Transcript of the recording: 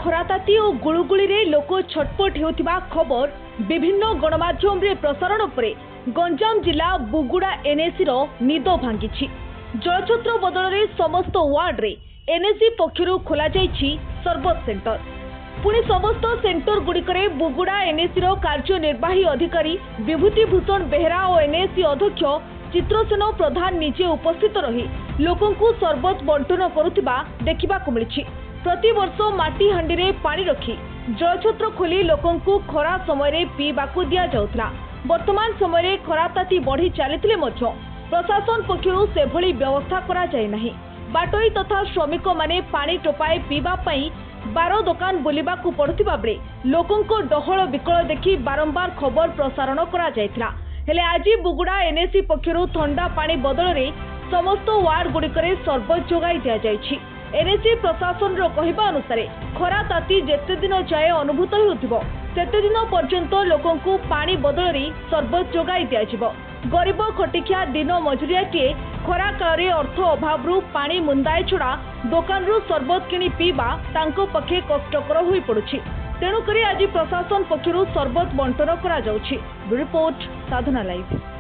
खराताती और गुळुगुळी रे लोक छटपट हेउथिबा खबर विभिन्न गणमाध्यम रे प्रसारण परे गंजाम जिला बुगुड़ा एनएसी रो निद भांगी। जलछत्र बदल रे समस्त वार्ड रे एनएसी पक्षरु खोला जाइछि सरबत सेंटर। पुणी समस्त सेंटर गुड़िकरे बुगुड़ा एनएसी रो कार्यनिर्वाही अधिकारी विभूति भूषण बेहरा और एनएसी अध्यक्ष चित्रसेन प्रधान निजे उपस्थित रही लोकंकु सरबत बंटन करुथिबा देखिबाकु मिलिछि। प्रति वर्ष माटी हांडी रे पानी रखी जलछत्र खोली लोकंकु खरा समय रे पीबाकु दिया जाउथला। वर्तमान समय रे खराताती बढ़ी चलीथिले मध्य प्रशासन पक्षरु सेभली व्यवस्था करा जाय नाही। बाटोई तथा श्रमिक माने पानी टोपाए पीबा पई 12 दुकान बुलिबाकु पड़ुथिबा बेले लोकंको डहळ विकळ देखि बारंबार खबर प्रसारण करा जायथिला। हेले आज बुगुड़ा एनएसी पक्षरु ठंडा पानी बदल रे समस्त वार्ड गुड़िकरे सरबत जोगाई दिया जायछि। एनएसी प्रशासन रो कहिबा अनुसार खरा ताती जेते दिन जाए अनुभूत हेउथिबो सेते दिन पर्यंत लोकंकु पानी बदल रे सरबत जोगाई दिया जिवो। गरीब खटिखिया दिन मजुरियाटीए खरा काଳରେ अर्थ अभावरू पानी मुंदाए छड़ा दुकानरू सरबत किणी पीबा तांको पक्षे कष्टकर होई पड़ुछि। तेणुकरी आज प्रशासन पक्षरु सरबत बंटन करा जाउछि। रिपोर्ट साधना लाइव।